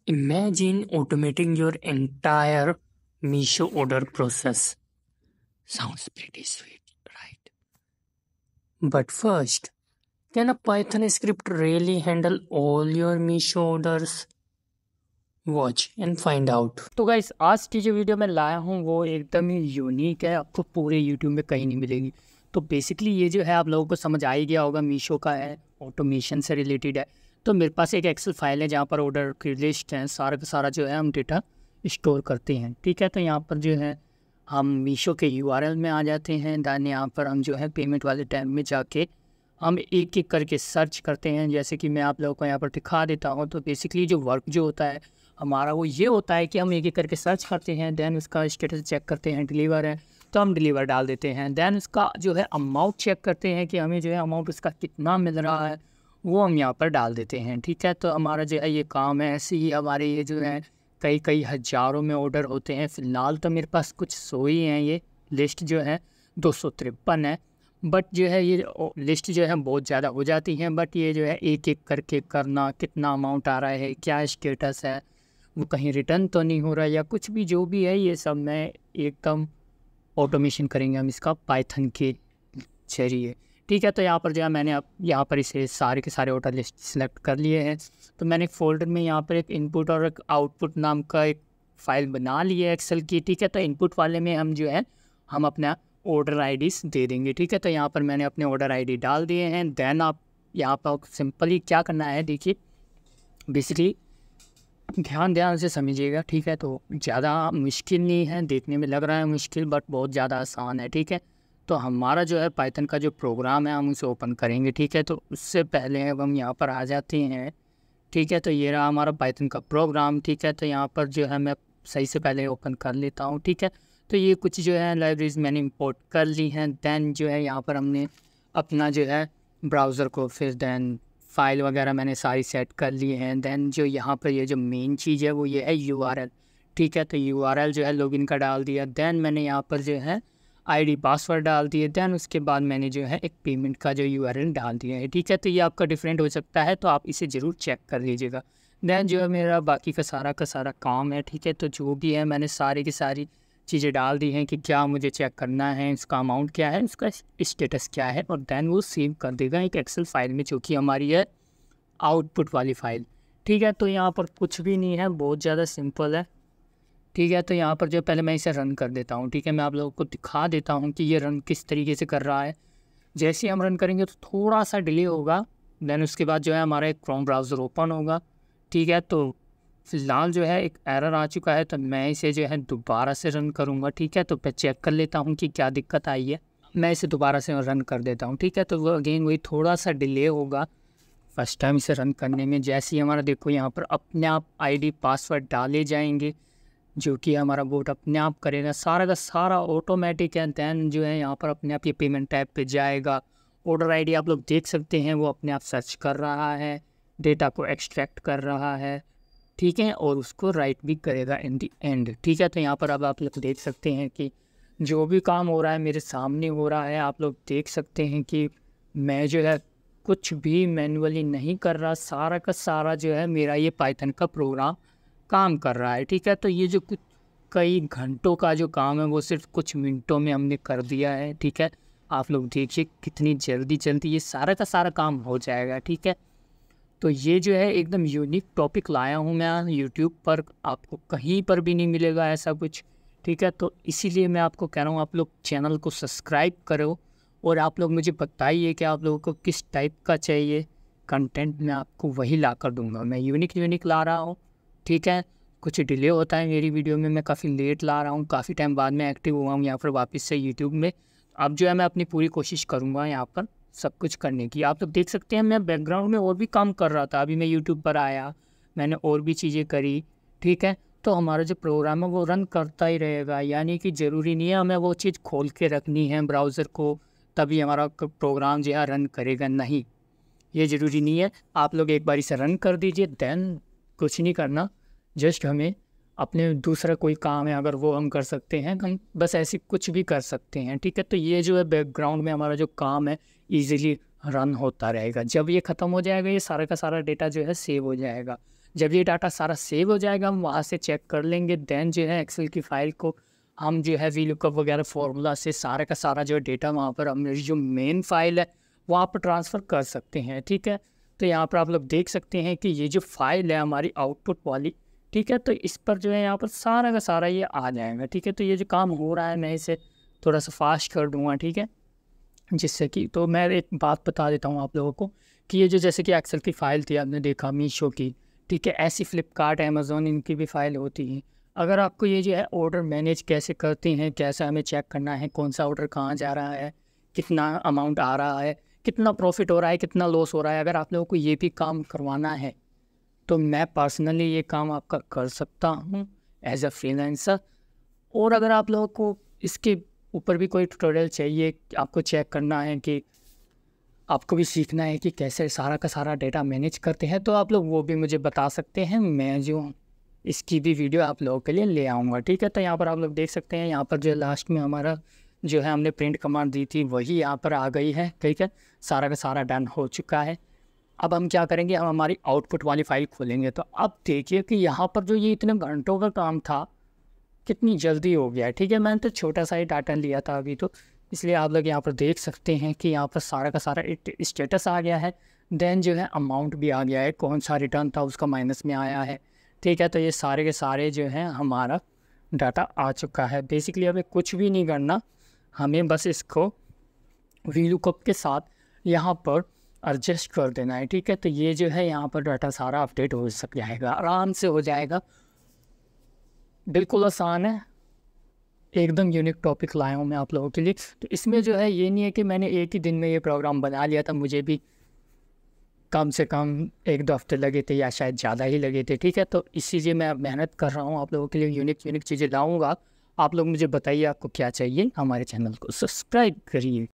Imagine automating your entire Meesho order process. Sounds pretty sweet, right? But first, can a Python script really handle all your Meesho orders? Watch and find out. तो guys आज की जो video मैं लाया हूँ वो एकदम ही unique है, आपको पूरे यूट्यूब में कहीं नहीं मिलेगी। तो बेसिकली ये जो है आप लोगों को समझ आ ही गया होगा, मीशो का है, ऑटोमेशन से रिलेटेड है। तो मेरे पास एक एक्सेल फाइल है जहाँ पर ऑर्डर की लिस्ट है, सारा का सारा जो है हम डेटा स्टोर करते हैं। ठीक है, तो यहाँ पर जो है हम मीशो के URL में आ जाते हैं। दैन यहाँ पर हम जो है पेमेंट वाले टैब में जाके हम एक एक करके सर्च करते हैं। जैसे कि मैं आप लोगों को यहाँ पर दिखा देता हूँ। तो बेसिकली जो वर्क जो होता है हमारा वो ये होता है कि हम एक एक करके सर्च करते हैं, दैन उसका स्टेटस चेक करते हैं, डिलीवर है तो हम डिलीवर डाल देते हैं। दैन उसका जो है अमाउंट चेक करते हैं कि हमें जो है अमाउंट उसका कितना मिल रहा है, वो हम यहाँ पर डाल देते हैं। ठीक है, तो हमारा जो है ये काम है। ऐसे ही हमारे ये जो है कई कई हज़ारों में ऑर्डर होते हैं। फ़िलहाल तो मेरे पास कुछ 100 ही हैं। ये लिस्ट जो है 253 है, बट जो है ये लिस्ट जो है बहुत ज़्यादा हो जाती हैं। बट ये जो है एक एक करके करना, कितना अमाउंट आ रहा है, क्या स्टेटस है, वो कहीं रिटर्न तो नहीं हो रहा, या कुछ भी जो भी है, ये सब मैं एकदम ऑटोमेशन करेंगे हम इसका पाइथन के जरिए। ठीक है, तो यहाँ पर जो है मैंने अब यहाँ पर इसे सारे के सारे ऑर्डर लिस्ट सेलेक्ट कर लिए हैं। तो मैंने एक फ़ोल्डर में यहाँ पर एक इनपुट और एक आउटपुट नाम का एक फ़ाइल बना ली है एक्सेल की। ठीक है, तो इनपुट वाले में हम जो है हम अपना ऑर्डर आईडीज दे देंगे। ठीक है, तो यहाँ पर मैंने अपने ऑर्डर आईडी डाल दिए हैं। दैन आप यहाँ पर सिंपली क्या करना है, देखिए बेसिकली ध्यान से समझिएगा। ठीक है, तो ज़्यादा मुश्किल नहीं है, देखने में लग रहा है मुश्किल बट बहुत ज़्यादा आसान है। ठीक है, तो हमारा जो है पाइथन का जो प्रोग्राम है हम उसे ओपन करेंगे। ठीक है, तो उससे पहले अब हम यहाँ पर आ जाते हैं। ठीक है, तो ये रहा हमारा पाइथन का प्रोग्राम। ठीक है, तो यहाँ पर जो है मैं सही से पहले ओपन कर लेता हूँ। ठीक है, तो ये कुछ जो है लाइब्रेरीज मैंने इंपोर्ट कर ली हैं। दैन जो है यहाँ पर हमने अपना जो है ब्राउज़र को फिर दैन फाइल वगैरह मैंने सारी सेट कर ली हैं। दैन जो यहाँ पर ये जो मेन चीज़ है वो ये है URL। ठीक है, तो URL जो है लॉगिन का डाल दिया। दैन मैंने यहाँ पर जो है आईडी पासवर्ड डाल दिए। दैन उसके बाद मैंने जो है एक पेमेंट का जो URL डाल दिया है। ठीक है, तो ये आपका डिफरेंट हो सकता है, तो आप इसे ज़रूर चेक कर लीजिएगा। दैन जो है मेरा बाकी का सारा काम है। ठीक है, तो जो भी है मैंने सारी की सारी चीज़ें डाल दी हैं कि क्या मुझे चेक करना है, इसका अमाउंट क्या है, इसका स्टेटस क्या है, और दैन वो सेव कर देगा एक एक्सेल फाइल में जो कि हमारी है आउटपुट वाली फ़ाइल। ठीक है, तो यहाँ पर कुछ भी नहीं है, बहुत ज़्यादा सिंपल है। ठीक है, तो यहाँ पर जो पहले मैं इसे रन कर देता हूँ। ठीक है, मैं आप लोगों को दिखा देता हूँ कि ये रन किस तरीके से कर रहा है। जैसे ही हम रन करेंगे तो थोड़ा सा डिले होगा, दैन उसके बाद जो है हमारा एक क्रोम ब्राउज़र ओपन होगा। ठीक है, तो फ़िलहाल जो है एक एरर आ चुका है, तो मैं इसे जो है दोबारा से रन करूँगा। ठीक है, तो मैं चेक कर लेता हूँ कि क्या दिक्कत आई है। मैं इसे दोबारा से रन कर देता हूँ। ठीक है, तो वो अगेन वही थोड़ा सा डिले होगा फर्स्ट टाइम इसे रन करने में। जैसे ही हमारा देखो यहाँ पर अपने आप आईडी पासवर्ड डाले जाएंगे, जो कि हमारा बोट अपने आप करेगा, सारा का सारा ऑटोमेटिक है। दैन जो है यहाँ पर अपने आप ये पेमेंट टैब पे जाएगा। ऑर्डर आईडी आप लोग देख सकते हैं, वो अपने आप सर्च कर रहा है, डेटा को एक्सट्रैक्ट कर रहा है। ठीक है, और उसको राइट भी करेगा इन दी एंड। ठीक है, तो यहाँ पर अब आप लोग देख सकते हैं कि जो भी काम हो रहा है मेरे सामने हो रहा है। आप लोग देख सकते हैं कि मैं जो है कुछ भी मैनुअली नहीं कर रहा, सारा का सारा जो है मेरा ये पाइथन का प्रोग्राम काम कर रहा है। ठीक है, तो ये जो कुछ कई घंटों का जो काम है वो सिर्फ कुछ मिनटों में हमने कर दिया है। ठीक है, आप लोग देखिए कितनी जल्दी जल्दी ये सारा का सारा काम हो जाएगा। ठीक है, तो ये जो है एकदम यूनिक टॉपिक लाया हूँ मैं यूट्यूब पर, आपको कहीं पर भी नहीं मिलेगा ऐसा कुछ। ठीक है, तो इसीलिए मैं आपको कह रहा हूँ आप लोग चैनल को सब्सक्राइब करो, और आप लोग मुझे बताइए कि आप लोगों को किस टाइप का चाहिए कंटेंट, मैं आपको वही ला कर दूँगा। मैं यूनिक ला रहा हूँ। ठीक है, कुछ डिले होता है मेरी वीडियो में, मैं काफ़ी लेट ला रहा हूँ, काफ़ी टाइम बाद में एक्टिव हुआ हूँ यहाँ पर वापस से यूट्यूब में। अब जो है मैं अपनी पूरी कोशिश करूँगा यहाँ पर सब कुछ करने की। आप लोग देख सकते हैं मैं बैकग्राउंड में और भी काम कर रहा था, अभी मैं यूट्यूब पर आया, मैंने और भी चीज़ें करी। ठीक है, तो हमारा जो प्रोग्राम है वो रन करता ही रहेगा, यानी कि ज़रूरी नहीं है हमें वो चीज़ खोल के रखनी है ब्राउज़र को तभी हमारा प्रोग्राम जो है रन करेगा, नहीं, ये ज़रूरी नहीं है। आप लोग एक बार इसे रन कर दीजिए, दैन कुछ नहीं करना, जस्ट हमें अपने दूसरा कोई काम है अगर वो हम कर सकते हैं, हम बस ऐसे कुछ भी कर सकते हैं। ठीक है, तो ये जो है बैकग्राउंड में हमारा जो काम है ईज़िली रन होता रहेगा। जब ये ख़त्म हो जाएगा ये सारा का सारा डेटा जो है सेव हो जाएगा। जब ये डाटा सारा सेव हो जाएगा हम वहाँ से चेक कर लेंगे। देन जो है एक्सेल की फ़ाइल को हम जो है वीलुकअप वगैरह फार्मूला से सारा का सारा जो डेटा वहाँ पर हमारी जो मेन फाइल है वहाँ पर ट्रांसफ़र कर सकते हैं, ठीक है। तो यहाँ पर आप लोग देख सकते हैं कि ये जो फाइल है हमारी आउटपुट वाली, ठीक है, तो इस पर जो है यहाँ पर सारा का सारा ये आ जाएगा, ठीक है। तो ये जो काम हो रहा है मैं इसे थोड़ा सा फास्ट कर दूँगा, ठीक है, जिससे कि तो मैं एक बात बता देता हूँ आप लोगों को कि ये जो जैसे कि एक्सेल की फ़ाइल थी आपने देखा मीशो की, ठीक है, ऐसी फ़्लिपकार्ट अमेज़ॉन इनकी भी फ़ाइल होती है। अगर आपको ये जो है ऑर्डर मैनेज कैसे करते हैं, कैसे हमें चेक करना है कौन सा ऑर्डर कहाँ जा रहा है, कितना अमाउंट आ रहा है, कितना प्रॉफिट हो रहा है, कितना लॉस हो रहा है, अगर आप लोगों को ये भी काम करवाना है तो मैं पर्सनली ये काम आपका कर सकता हूँ एज अ फ्रीलांसर। और अगर आप लोगों को इसके ऊपर भी कोई ट्यूटोरियल चाहिए, आपको चेक करना है कि आपको भी सीखना है कि कैसे सारा का सारा डेटा मैनेज करते हैं, तो आप लोग वो भी मुझे बता सकते हैं, मैं जो इसकी भी वीडियो आप लोगों के लिए ले आऊँगा, ठीक है। तो यहाँ पर आप लोग देख सकते हैं, यहाँ पर जो लास्ट में हमारा जो है हमने प्रिंट कमांड दी थी वही यहाँ पर आ गई है, ठीक है, सारा का सारा डन हो चुका है। अब हम क्या करेंगे, हम हमारी आउटपुट वाली फ़ाइल खोलेंगे। तो अब देखिए कि यहाँ पर जो ये इतने घंटों का काम था कितनी जल्दी हो गया है, ठीक है। मैंने तो छोटा सा ही डाटा लिया था अभी, तो इसलिए आप लोग यहाँ पर देख सकते हैं कि यहाँ पर सारा का सारा स्टेटस आ गया है। देन जो है अमाउंट भी आ गया है, कौन सा रिटर्न था उसका माइनस में आया है, ठीक है। तो ये सारे के सारे जो हैं हमारा डाटा आ चुका है। बेसिकली हमें कुछ भी नहीं करना, हमें बस इसको वीलुकअप के साथ यहाँ पर एडजस्ट कर देना है, ठीक है। तो ये जो है यहाँ पर डाटा सारा अपडेट हो सक जाएगा, आराम से हो जाएगा, बिल्कुल आसान है। एकदम यूनिक टॉपिक लाया हूँ मैं आप लोगों के लिए। तो इसमें जो है ये नहीं है कि मैंने एक ही दिन में ये प्रोग्राम बना लिया था, मुझे भी कम से कम 1-2 हफ्ते लगे थे या शायद ज़्यादा ही लगे थे, ठीक है। तो इसीलिए मैं मेहनत कर रहा हूँ आप लोगों के लिए, यूनिक चीज़ें लाऊँगा। आप लोग मुझे बताइए आपको क्या चाहिए, हमारे चैनल को सब्सक्राइब करिए।